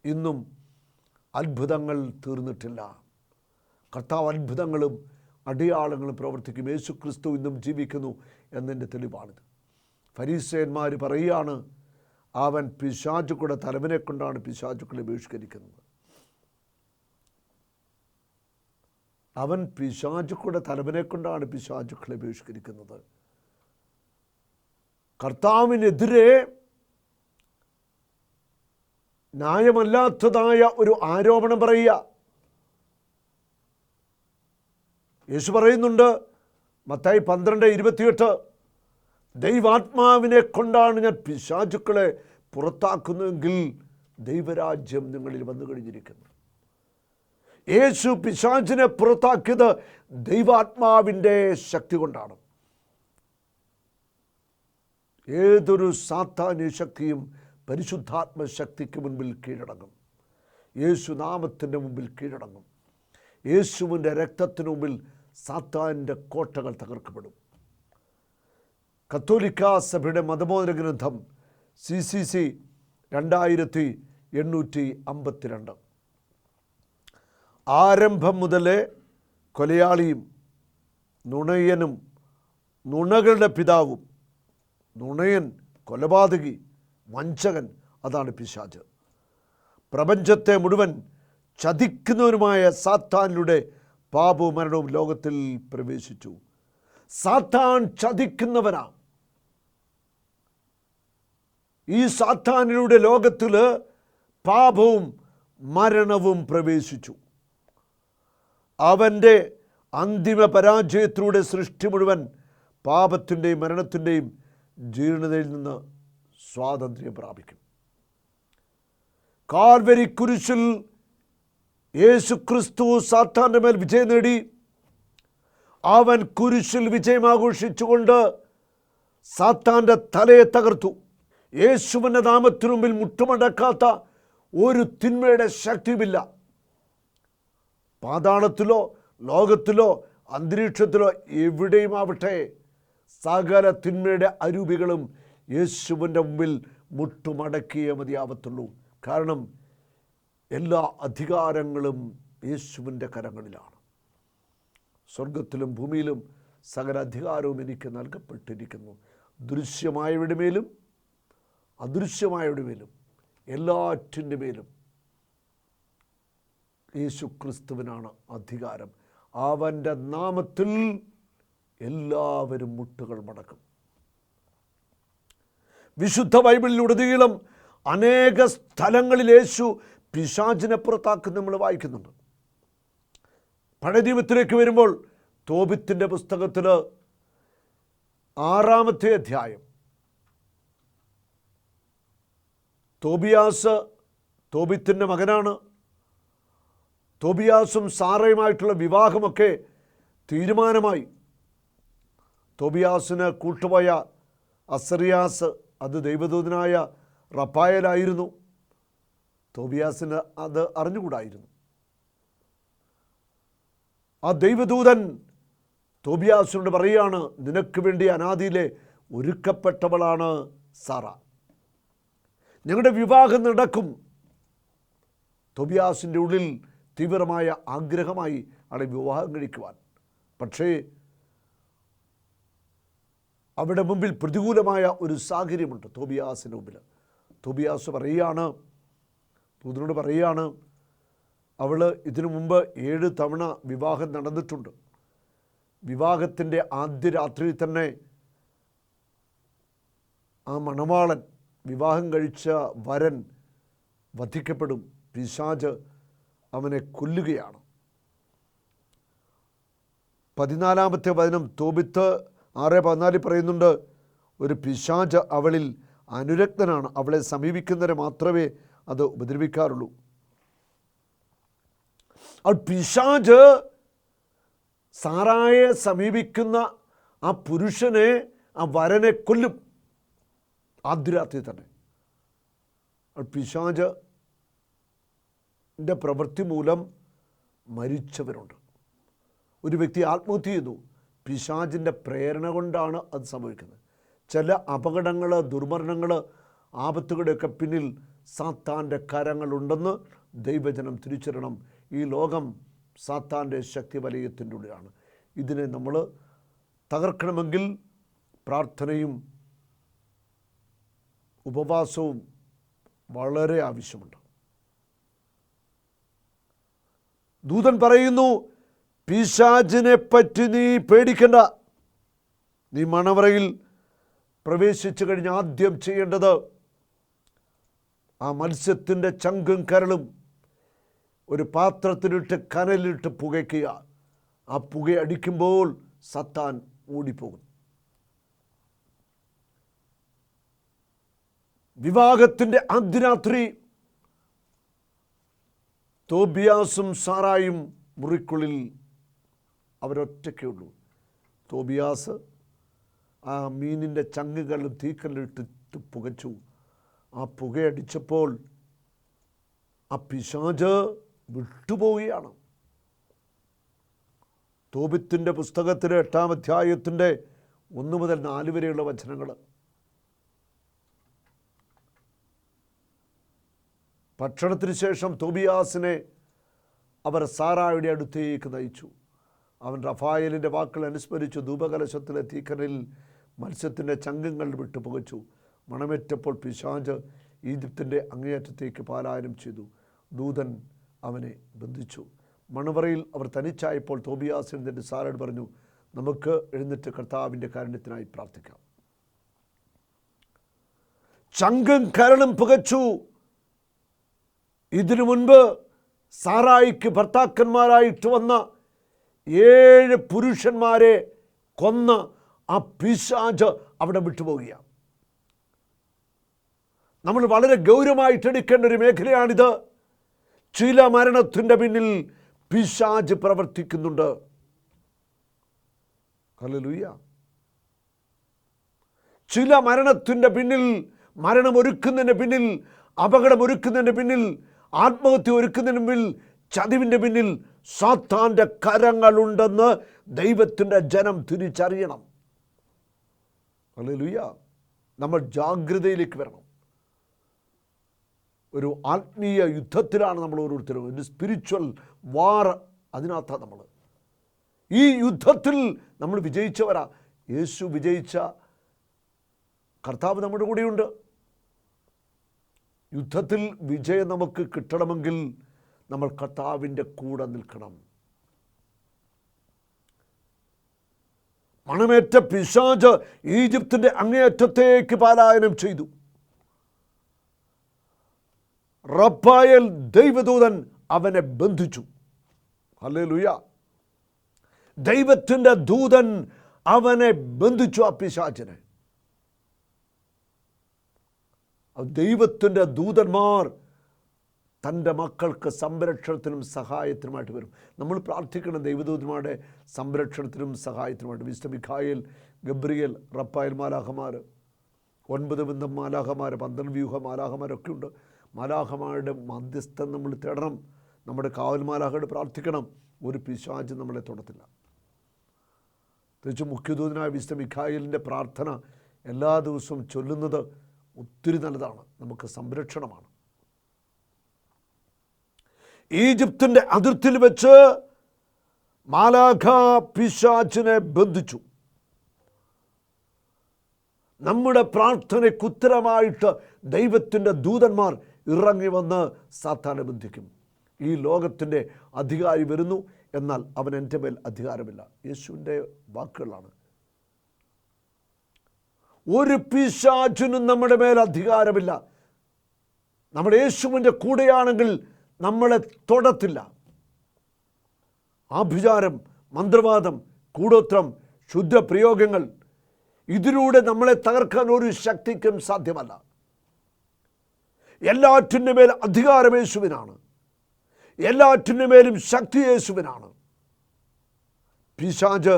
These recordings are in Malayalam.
ഇന്നും അത്ഭുതങ്ങൾ തീർന്നിട്ടില്ല. കർത്താവ് അത്ഭുതങ്ങളും അടയാളങ്ങളും പ്രവർത്തിക്കും. യേശു ക്രിസ്തു ഇന്നും ജീവിക്കുന്നു എന്നതിൻ്റെ തെളിവാണിത്. ഫരീസയന്മാർ പറയുകയാണ്, അവൻ പിശാചുക്കളുടെ തലവനെ കൊണ്ടാണ് പിശാചുക്കളെ ബഹിഷ്കരിക്കുന്നത്. അവൻ പിശാചുക്കളുടെ തലവനെ കൊണ്ടാണ് പിശാചുക്കളെ ബഹിഷ്കരിക്കുന്നത്. കർത്താവിനെതിരെ ന്യായമല്ലാത്തതായ ഒരു ആരോപണം പറയുക. യേശു പറയുന്നുണ്ട്, മത്തായി 12:28, ദൈവാത്മാവിനെ കൊണ്ടാണ് ഞാൻ പിശാചുക്കളെ പുറത്താക്കുന്നതെങ്കിൽ ദൈവരാജ്യം നിങ്ങളിൽ വന്നു കഴിഞ്ഞിരിക്കുന്നു. യേശു പിശാചിനെ പുറത്താക്കിയത് ദൈവാത്മാവിൻ്റെ ശക്തി കൊണ്ടാണ്. ഏതൊരു സാത്താന്യ ശക്തിയും പരിശുദ്ധാത്മശക്തിക്ക് മുൻപിൽ കീഴടങ്ങും. യേശു നാമത്തിൻ്റെ മുമ്പിൽ കീഴടങ്ങും. യേശുവിൻ്റെ രക്തത്തിനു മുമ്പിൽ സാത്താൻ്റെ കോട്ടകൾ തകർക്കപ്പെടും. കത്തോലിക്ക സഭയുടെ മതബോധന ഗ്രന്ഥം CCC 2852. ആരംഭം മുതലേ കൊലയാളിയും നുണയനും നുണകളുടെ പിതാവും, നുണയൻ കൊലപാതകി വഞ്ചകൻ, അതാണ് പിശാച്. പ്രപഞ്ചത്തെ മുഴുവൻ ചതിക്കുന്നവനുമായ സാത്താനിലൂടെ പാപവും മരണവും ലോകത്തിൽ പ്രവേശിച്ചു. സാത്താൻ ചതിക്കുന്നവനാ. ഈ സാത്താനിലൂടെ ലോകത്തിൽ പാപവും മരണവും പ്രവേശിച്ചു. അവൻ്റെ അന്തിമ പരാജയത്തിലൂടെ സൃഷ്ടി മുഴുവൻ പാപത്തിൻ്റെയും മരണത്തിൻ്റെയും ജീർണതയിൽ നിന്ന് സ്വാതന്ത്ര്യം പ്രാപിക്കും. കാൽവരി കുരിശിൽ യേശു ക്രിസ്തു സാത്താൻ്റെ മേൽ വിജയം നേടി. അവൻ കുരിശിൽ വിജയം ആഘോഷിച്ചുകൊണ്ട് സാത്താൻ്റെ തലയെ തകർത്തു. യേശുവിൻ്റെ നാമത്തിനു മുമ്പിൽ മുട്ടുമടക്കാത്ത ഒരു തിന്മയുടെ ശക്തിയുമില്ല. പാതാളത്തിലോ ലോകത്തിലോ അന്തരീക്ഷത്തിലോ എവിടെയും ആവട്ടെ, സകല തിന്മയുടെ അരൂപികളും യേശുവിൻ്റെ മുമ്പിൽ മുട്ടുമടക്കിയേ മതിയാവത്തുള്ളൂ. കാരണം എല്ലാ അധികാരങ്ങളും യേശുവിൻ്റെ കരങ്ങളിലാണ്. സ്വർഗത്തിലും ഭൂമിയിലും സകല അധികാരവും എനിക്ക് നൽകപ്പെട്ടിരിക്കുന്നു. ദൃശ്യമായവയുടെ മേലും അദൃശ്യമായവയുടെ മേലും എല്ലാറ്റിൻ്റെ മേലും യേശു ക്രിസ്തുവിനാണ് അധികാരം. അവൻ്റെ നാമത്തിൽ എല്ലാവരും മുട്ടുകൾ മടക്കും. വിശുദ്ധ ബൈബിളിലുടനീളം അനേക സ്ഥലങ്ങളിൽ യേശു പിശാചിനെ പുറത്താക്കുന്ന നമ്മൾ വായിക്കുന്നുണ്ട്. പഴയ നിയമത്തിലേക്ക് വരുമ്പോൾ തോബിത്തിൻ്റെ പുസ്തകത്തിൽ 6-ാമത്തെ അധ്യായം, തോബിയാസ് തോബിത്തിൻ്റെ മകനാണ്. തോബിയാസും സാറയുമായിട്ടുള്ള വിവാഹമൊക്കെ തീരുമാനമായി. തോബിയാസിന് കൂട്ടുപോയ അസറിയാസ്, അത് ദൈവദൂതനായ റഫായേലായിരുന്നു. തോബിയാസിന് അത് അറിഞ്ഞുകൂടായിരുന്നു. ആ ദൈവദൂതൻ തോബിയാസിനോട് പറയുകയാണ്, നിനക്ക് വേണ്ടി അനാദിയിലെ ഒരുക്കപ്പെട്ടവളാണ് സാറ, ഞങ്ങളുടെ വിവാഹം നടക്കും. തോബിയാസിൻ്റെ ഉള്ളിൽ തീവ്രമായ ആഗ്രഹമായി അവളെ വിവാഹം കഴിക്കുവാൻ. പക്ഷേ അവിടെ മുമ്പിൽ പ്രതികൂലമായ ഒരു സാഹചര്യമുണ്ട് തോബിയാസിൻ്റെ മുമ്പിൽ. തോബിയാസ് പറയുകയാണ്, ദൂതനോട് പറയുകയാണ്, അവൾ ഇതിനു മുമ്പ് 7 തവണ വിവാഹം നടന്നിട്ടുണ്ട്. വിവാഹത്തിൻ്റെ ആദ്യ രാത്രിയിൽ തന്നെ ആ മണവാളൻ, വിവാഹം കഴിച്ച വരൻ വധിക്കപ്പെടും. പിശാച് അവനെ കൊല്ലുകയാണ്. 14-ാമത്തെ വചനം തോബിത്ത് 6:14 പറയുന്നുണ്ട്, ഒരു പിശാച് അവളിൽ അനുരക്തനാണ്, അവളെ സമീപിക്കുന്നവരെ മാത്രമേ അത് ഉപദ്രവിക്കാറുള്ളൂ. പിശാച് സാറായെ സമീപിക്കുന്ന ആ പുരുഷനെ, ആ വരനെ കൊല്ലും ആദ്യ രാത്രി തന്നെ. പിശാചിൻ്റെ പ്രവൃത്തി മൂലം മരിച്ചവരുണ്ട്. ഒരു വ്യക്തി ആത്മഹത്യ ചെയ്തു. പിശാചിൻ്റെ പ്രേരണ കൊണ്ടാണ് അത് സംഭവിക്കുന്നത്. ചില അപകടങ്ങൾ, ദുർമരണങ്ങൾ, ആപത്തുകളുടെയൊക്കെ പിന്നിൽ സാത്താൻ്റെ കരങ്ങളുണ്ടെന്ന് ദൈവജനം തിരിച്ചറിയണം. ഈ ലോകം സാത്താൻ്റെ ശക്തി വലയത്തിൻ്റെ ഉള്ളിലാണ്. ഇതിനെ നമ്മൾ തകർക്കണമെങ്കിൽ പ്രാർത്ഥനയും ഉപവാസവും വളരെ ആവശ്യമുണ്ട്. ദൂതൻ പറയുന്നു, പിശാചിനെ പറ്റി നീ പേടിക്കണ്ട. നീ മണവറയിൽ പ്രവേശിച്ചു കഴിഞ്ഞ് ആദ്യം ചെയ്യേണ്ടത് ആ മത്സ്യത്തിൻ്റെ ചങ്കും കരളും ഒരു പാത്രത്തിലിട്ട് കനലിട്ട് പുകയ്ക്കുക. ആ പുകയടിക്കുമ്പോൾ സത്താൻ ഓടിപ്പോകും. വിവാഹത്തിൻ്റെ ആദ്യരാത്രി തോബിയാസും സാറായും മുറിക്കുള്ളിൽ അവരൊറ്റയ്ക്കുള്ളൂ. തോബിയാസ് ആ മീനിൻ്റെ ചങ്ങുകളും തീക്കല്ലിട്ടിട്ട് പുകച്ചു. ആ പുകയടിച്ചപ്പോൾ ആ പിശാച് വിട്ടുപോവുകയാണ്. തോബിത്തിൻ്റെ പുസ്തകത്തിലെ 8-ാം അധ്യായത്തിൻ്റെ 1 മുതൽ 4 വരെയുള്ള വചനങ്ങൾ. ഭക്ഷണത്തിന് ശേഷം തോബിയാസിനെ അവർ സാറായുടെ അടുത്തേക്ക് നയിച്ചു. അവൻ റഫായേലിൻ്റെ വാക്കുകൾ അനുസ്മരിച്ചു. ധൂപകലശത്തിലെ തീക്കനലിൽ മത്സ്യത്തിൻ്റെ ചങ്കങ്ങൾ വിട്ടു പുകച്ചു. മണമേറ്റപ്പോൾ പിശാച് ഈജിപ്തിൻ്റെ അങ്ങേയറ്റത്തേക്ക് പലായനം ചെയ്തു. ദൂതൻ അവനെ ബന്ധിച്ചു. മണവറയിൽ അവർ തനിച്ചായപ്പോൾ തോബിയാസ് എഴുന്നേറ്റ് സാറയോട് പറഞ്ഞു, നമുക്ക് എഴുന്നേറ്റ് കർത്താവിൻ്റെ കാരുണ്യത്തിനായി പ്രാർത്ഥിക്കാം. ചങ്കും കരളും പുകച്ചു. ഇതിനു മുൻപ് സാറായിക്ക് ഭർത്താക്കന്മാരായിട്ട് വന്ന 7 പുരുഷന്മാരെ കൊന്ന ആ പിശാച് അവിടെ വിട്ടുപോവുകയാണ്. നമ്മൾ വളരെ ഗൗരവമായിട്ട് എടുക്കേണ്ട ഒരു മേഖലയാണിത്. ചില മരണത്തിൻ്റെ പിന്നിൽ പിശാച് പ്രവർത്തിക്കുന്നുണ്ട്. ഹല്ലേലൂയ. ചില മരണത്തിൻ്റെ പിന്നിൽ, മരണമൊരുക്കുന്നതിൻ്റെ പിന്നിൽ, അപകടമൊരുക്കുന്നതിൻ്റെ പിന്നിൽ, ആത്മഹത്യ ഒരുക്കുന്നതിന് പിന്നിൽ, ചതിവിൻ്റെ പിന്നിൽ സാത്താൻ്റെ കരങ്ങളുണ്ടെന്ന് ദൈവത്തിൻ്റെ ജനം തിരിച്ചറിയണം. ഹല്ലേലൂയ. നമ്മൾ ജാഗ്രതയിലേക്ക് വരണം. ഒരു ആത്മീയ യുദ്ധത്തിലാണ് നമ്മൾ ഓരോരുത്തരും. ഒരു സ്പിരിച്വൽ വാർ, അതിനകത്താണ് നമ്മൾ. ഈ യുദ്ധത്തിൽ നമ്മൾ വിജയിച്ചവരാ. യേശു വിജയിച്ച കർത്താവ് നമ്മുടെ കൂടെയുണ്ട്. യുദ്ധത്തിൽ വിജയം നമുക്ക് കിട്ടണമെങ്കിൽ നമ്മൾ കർത്താവിൻ്റെ കൂടെ നിൽക്കണം. മണമേറ്റ പിശാച് ഈജിപ്തിൻ്റെ അങ്ങേയറ്റത്തേക്ക് പലായനം ചെയ്തു. റഫായേൽ ദൈവദൂതൻ അവനെ ബന്ധിച്ചു. ഹല്ലേലൂയ. ദൈവത്തിൻ്റെ ദൂതൻ അവനെ ബന്ധിച്ചു, ആ പിശാചിനെ. ദൈവത്തിൻ്റെ ദൂതന്മാർ തൻ്റെ മക്കൾക്ക് സംരക്ഷണത്തിനും സഹായത്തിനുമായിട്ട് വരും. നമ്മൾ പ്രാർത്ഥിക്കണം ദൈവദൂതന്മാരുടെ സംരക്ഷണത്തിനും സഹായത്തിനുമായിട്ട്. വിശുദ്ധ മിഖായേൽ, ഗബ്രിയേൽ, റഫായേൽ മാലാഖമാർ, 9 ബന്ധം മാലാഖമാർ, 12 വ്യൂഹ മാലാഖമാരൊക്കെ ഉണ്ട്. മാലാഖമാരുടെ മധ്യസ്ഥം നമ്മൾ തേടണം. നമ്മുടെ കാവൽ മാലാഖയോട് പ്രാർത്ഥിക്കണം. ഒരു പിശാച് നമ്മളെ തൊടത്തില്ല. തിരിച്ച് മുഖ്യദൂതനായ വിശുദ്ധ മിഖായേലിൻ്റെ പ്രാർത്ഥന എല്ലാ ദിവസവും ചൊല്ലുന്നത് ഒത്തിരി നല്ലതാണ്. നമുക്ക് സംരക്ഷണമാണ്. ഈജിപ്തിൻ്റെ അതിർത്തിയിൽ വെച്ച് മാലാഖ പിശാചിനെ ബന്ധിച്ചു. നമ്മുടെ പ്രാർത്ഥനയ്ക്ക് ഉത്തരമായിട്ട് ദൈവത്തിൻ്റെ ദൂതന്മാർ ഇറങ്ങി വന്ന് സാത്താനെ ബന്ധിക്കും. ഈ ലോകത്തിൻ്റെ അധികാരി വരുന്നു, എന്നാൽ അവൻ എൻ്റെ മേൽ അധികാരമില്ല. യേശുവിൻ്റെ വാക്കുകളാണ്. ഒരു പിശാചിനും നമ്മുടെ മേൽ അധികാരമില്ല. നമ്മുടെ യേശുവിൻ്റെ കൂടെയാണെങ്കിൽ നമ്മളെ തൊടത്തില്ല. ആഭിചാരം, മന്ത്രവാദം, കൂടോത്രം, ശുദ്ധപ്രയോഗങ്ങൾ, ഇതിലൂടെ നമ്മളെ തകർക്കാൻ ഒരു ശക്തിക്കും സാധ്യമല്ല. എല്ലാറ്റിൻ്റെ മേൽ അധികാരം യേശുവിനാണ്. എല്ലാറ്റിൻ്റെ മേലും ശക്തി യേശുവിനാണ്. പിശാച്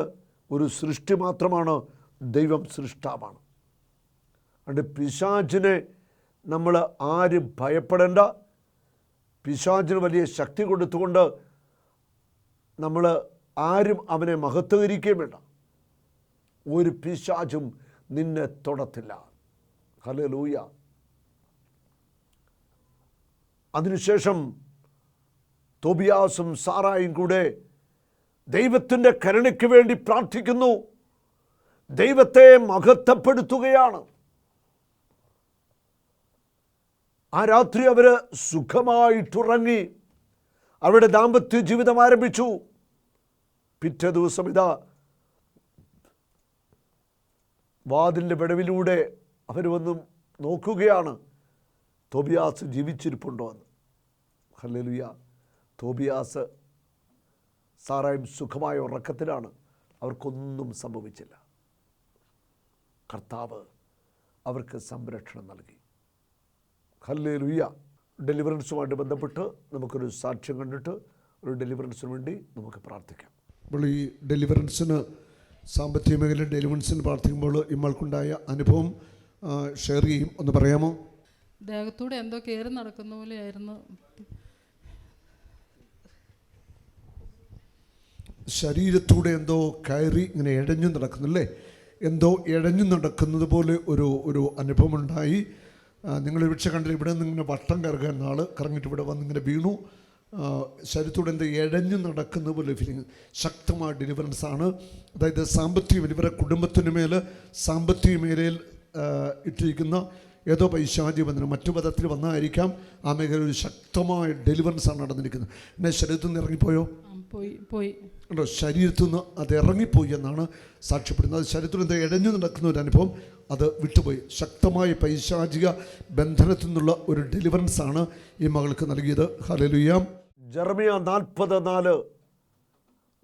ഒരു സൃഷ്ടി മാത്രമാണ്, ദൈവം സൃഷ്ടാവാണ്. അതുകൊണ്ട് പിശാചിനെ നമ്മൾ ആരും ഭയപ്പെടേണ്ട. പിശാചിന് വലിയ ശക്തി കൊടുത്തുകൊണ്ട് നമ്മൾ ആരും അവനെ മഹത്വീകരിക്കുകയും വേണ്ട. ഒരു പിശാചും നിന്നെ തൊടത്തില്ല. ഹല്ലേലൂയ. അതിനുശേഷം തോബിയാസും സാറായും കൂടെ ദൈവത്തിൻ്റെ കരുണയ്ക്ക് വേണ്ടി പ്രാർത്ഥിക്കുന്നു. ദൈവത്തെ മഹത്വപ്പെടുത്തുകയാണ്. ആ രാത്രി അവർ സുഖമായിട്ടുറങ്ങി അവരുടെ ദാമ്പത്യ ജീവിതം ആരംഭിച്ചു. പിറ്റേ ദിവസം ഇതാ വാതിലിൻ്റെ വിടവിലൂടെ അവർ വന്ന് നോക്കുകയാണ്, തോബിയാസ് ജീവിച്ചിരിപ്പുണ്ടോ എന്ന്. ഹല്ലേലൂയ. തോബിയാസ് സാറായും സുഖമായ ഉറക്കത്തിലാണ്. അവർക്കൊന്നും സംഭവിച്ചില്ല. കർത്താവ് അവർക്ക് സംരക്ഷണം നൽകി. ഹല്ലേലൂയ. ഡെലിവറൻസുമായിട്ട് ബന്ധപ്പെട്ട് നമുക്കൊരു സാക്ഷ്യം കണ്ടിട്ട് ഒരു ഡെലിവറൻസിന് വേണ്ടി നമുക്ക് പ്രാർത്ഥിക്കാം. അപ്പോൾ ഈ ഡെലിവറൻസിന്, സാമ്പത്തിക മേഖലയിൽ ഡെലിവറൻസിന് പ്രാർത്ഥിക്കുമ്പോൾ ഇമ്മൾക്കുണ്ടായ അനുഭവം ഷെയർ ചെയ്യും, ഒന്ന് പറയാമോ? ദേഹത്തൂടെ എന്തോ കയറി നടക്കുന്ന പോലെയായിരുന്നു. ശരീരത്തൂടെ എന്തോ കയറി ഇങ്ങനെ ഇഴഞ്ഞു നടക്കുന്നില്ലേ, എന്തോ ഇഴഞ്ഞു നടക്കുന്നത് പോലെ ഒരു അനുഭവം ഉണ്ടായി. നിങ്ങൾ വീഴ്ച കണ്ടില്ല, ഇവിടെ നിന്ന് ഇങ്ങനെ വട്ടം കറങ്ങാൻ നാൾ കറങ്ങിയിട്ട് ഇവിടെ വന്ന് ഇങ്ങനെ വീണു. ശരീരത്തോടെ എന്തോ ഇഴഞ്ഞു നടക്കുന്ന പോലെ ഫീലിംഗ്. ശക്തമായ ഡെലിവറൻസ് ആണ്. അതായത് സാമ്പത്തിക, ഇവരുടെ കുടുംബത്തിന് മേൽ സാമ്പത്തിക മേഖലയിൽ ഇട്ടിരിക്കുന്ന ഏതോ പൈശാചിക ബന്ധനം മറ്റു പദത്തിൽ വന്നായിരിക്കാം. ആ മേഖല ഒരു ശക്തമായ ഡെലിവറൻസ് ആണ് നടന്നിരിക്കുന്നത്. എന്നെ ശരീരത്തിൽ നിന്ന് ഇറങ്ങിപ്പോയോ? പോയി ഉണ്ടോ? ശരീരത്തിൽ നിന്ന് അത് ഇറങ്ങിപ്പോയി എന്നാണ് സാക്ഷ്യപ്പെടുന്നത്. അത് ശരീരത്തിൽ നിന്ന് ഇഴഞ്ഞു നടക്കുന്ന ഒരു അനുഭവം, അത് വിട്ടുപോയി. ശക്തമായ പൈശാചിക ബന്ധനത്തിൽ നിന്നുള്ള ഒരു ഡെലിവറൻസ് ആണ് ഈ മകൾക്ക് നൽകിയത്. ഹല്ലേലൂയ. ജെറമ്യ 40:4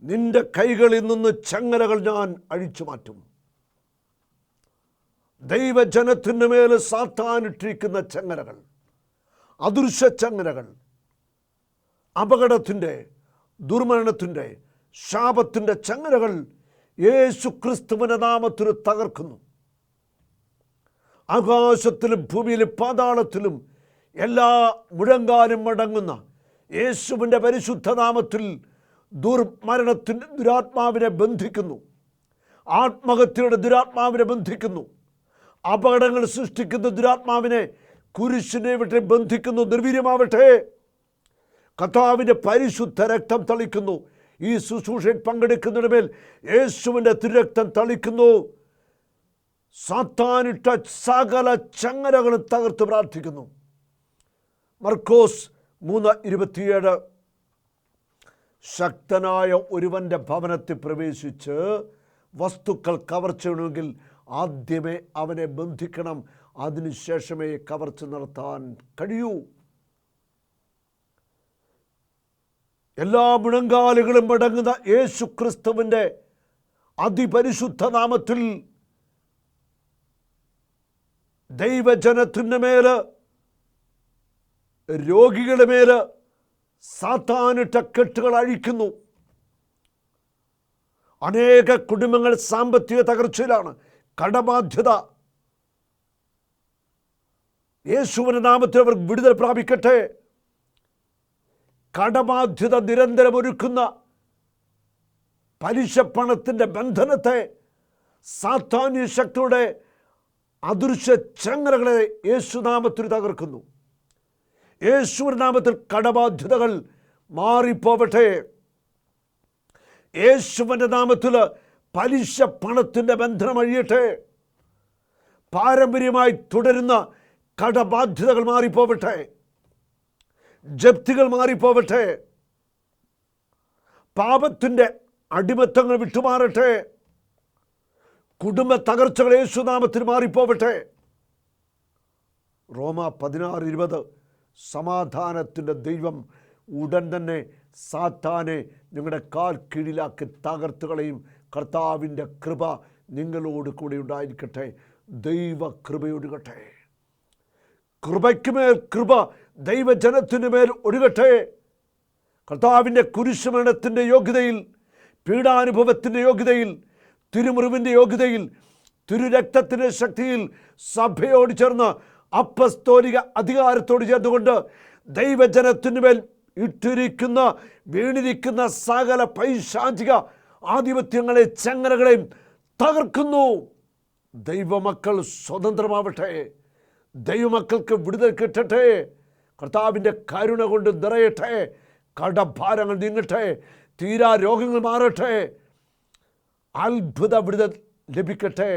നിന്റെ കൈകളിൽ നിന്ന് ചങ്ങലകൾ ഞാൻ അഴിച്ചു മാറ്റും. ദൈവജനത്തിൻ്റെ മേൽ സാത്താനിട്ടിരിക്കുന്ന ചങ്ങലകൾ, അദൃശ്യ ചങ്ങലകൾ, അപകടത്തിൻ്റെ, ദുർമരണത്തിൻ്റെ, ശാപത്തിൻ്റെ ചങ്ങലകൾ യേശു ക്രിസ്തുവിൻ്റെ നാമത്തിൽ തകർക്കുന്നു. ആകാശത്തിലും ഭൂമിയിലും പാതാളത്തിലും എല്ലാ മുഴങ്കാലും മടങ്ങുന്ന യേശുവിൻ്റെ പരിശുദ്ധ നാമത്തിൽ ദുർമരണത്തിൻ്റെ ദുരാത്മാവിനെ ബന്ധിക്കുന്നു. ആത്മഹത്യയുടെ ദുരാത്മാവിനെ ബന്ധിക്കുന്നു. അപകടങ്ങൾ സൃഷ്ടിക്കുന്ന ദുരാത്മാവിനെ കുരിശിനെ വിട്ട് ബന്ധിക്കുന്നു. നിർവീര്യമാവട്ടെ. കർത്താവിൻ്റെ പരിശുദ്ധ രക്തം തളിക്കുന്നു. ഈ ശുശ്രൂഷയിൽ പങ്കെടുക്കുന്നതിന് മേൽ യേശുവിൻ്റെ തിരുരക്തം തളിക്കുന്നു. സാത്താനിട്ട സകല ചങ്ങലകളും തകർത്ത് പ്രാർത്ഥിക്കുന്നു. മർക്കോസ് 3:27 ശക്തനായ ഒരുവൻ്റെ ഭവനത്തിൽ പ്രവേശിച്ച് വസ്തുക്കൾ കവർച്ച ചെയ്യണമെങ്കിൽ ആദ്യമേ അവനെ ബന്ധിക്കണം, അതിനുശേഷമേ കവർച്ച നടത്താൻ കഴിയൂ. എല്ലാ മുഴങ്കാലുകളും മടങ്ങുന്ന യേശു ക്രിസ്തുവിൻ്റെ അതിപരിശുദ്ധ നാമത്തിൽ ദൈവജനത്തിൻ്റെ മേല്, രോഗികളുടെ മേല് സാത്താനിട്ട കെട്ടുകൾ അഴിക്കുന്നു. അനേക കുടുംബങ്ങൾ സാമ്പത്തിക തകർച്ചയിലാണ്. കടബാധ്യത, യേശുവിൻ്റെ നാമത്തിൽ അവർ വിടുതൽ പ്രാപിക്കട്ടെ. കടബാധ്യത നിരന്തരം ഒരുക്കുന്ന പലിശ പണത്തിൻ്റെ ബന്ധനത്തെ, സാത്താന്യ ശക്തിയുടെ അദൃശ്യ ചങ്ങലകളെ യേശുനാമത്തിൽ തകർക്കുന്നു. യേശുവിൻ്റെ നാമത്തിൽ കടബാധ്യതകൾ മാറിപ്പോവട്ടെ. യേശുവിൻ്റെ നാമത്തിൽ പലിശ പണത്തിൻ്റെ ബന്ധനം അഴിയട്ടെ. പാരമ്പര്യമായി തുടരുന്ന കടബാധ്യതകൾ മാറിപ്പോവട്ടെ. ജപ്തികൾ മാറിപ്പോവട്ടെ. പാപത്തിൻ്റെ അടിമത്തങ്ങൾ വിട്ടുമാറട്ടെ. കുടുംബ തകർച്ചകൾ യേശുനാമത്തിൽ മാറിപ്പോവട്ടെ. റോമ 16:20 സമാധാനത്തിൻ്റെ ദൈവം ഉടൻ തന്നെ സാത്താനെ നിങ്ങളുടെ കാൽ കീഴിലാക്കി തകർത്തുകളെയും. കർത്താവിൻ്റെ കൃപ നിങ്ങളോട് കൂടെ ഉണ്ടായിരിക്കട്ടെ. ദൈവ കൃപയൊഴുകട്ടെ. കൃപയ്ക്കുമേൽ കൃപ ദൈവജനത്തിൻ്റെ മേൽ ഒഴുകട്ടെ. കർത്താവിൻ്റെ കുരിശുമരണത്തിൻ്റെ യോഗ്യതയിൽ, പീഡാനുഭവത്തിൻ്റെ യോഗ്യതയിൽ, തിരുമുറിവിൻ്റെ യോഗ്യതയിൽ, തിരുരക്തത്തിൻ്റെ ശക്തിയിൽ സഭയോട് ചേർന്ന് അപ്പസ്തോലിക അധികാരത്തോട് ചേർന്നുകൊണ്ട് ദൈവജനത്തിൻ്റെ മേൽ ഇട്ടിരിക്കുന്ന, വീണിരിക്കുന്ന സകല പൈശാചിക ആധിപത്യങ്ങളെ, ചങ്ങലകളെയും തകർക്കുന്നു. ദൈവമക്കൾ സ്വതന്ത്രമാവട്ടെ. ദൈവമക്കൾക്ക് വിടുതൽ കിട്ടട്ടെ. കർത്താവിൻ്റെ കരുണ കൊണ്ട് നിറയട്ടെ. കടഭാരങ്ങൾ നീങ്ങട്ടെ. തീരാ രോഗങ്ങൾ മാറട്ടെ. അത്ഭുത വിടുതൽ ലഭിക്കട്ടെ.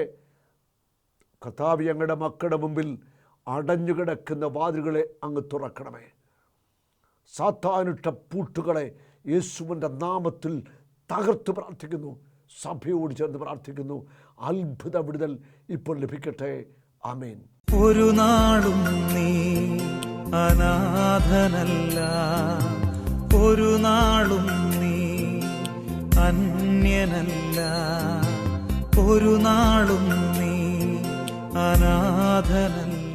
കർത്താവ്, ഞങ്ങളുടെ മക്കളുടെ മുമ്പിൽ അടഞ്ഞുകിടക്കുന്ന വാതിലുകളെ അങ്ങ് തുറക്കണമേ. സാത്താനിട്ട പൂട്ടുകളെ യേശുവിൻ്റെ നാമത്തിൽ തകർത്ത് പ്രാർത്ഥിക്കുന്നു. സഭയോട് ചേർന്ന് പ്രാർത്ഥിക്കുന്നു. അത്ഭുത വിടുതൽ ഇപ്പോൾ ലഭിക്കട്ടെ. ആമേൻ. ഒരു നാളും നീ അനാഥനല്ല, ഒരു നാളും നീ അന്യനല്ല, ഒരു നാളും നീ അനാഥനല്ല.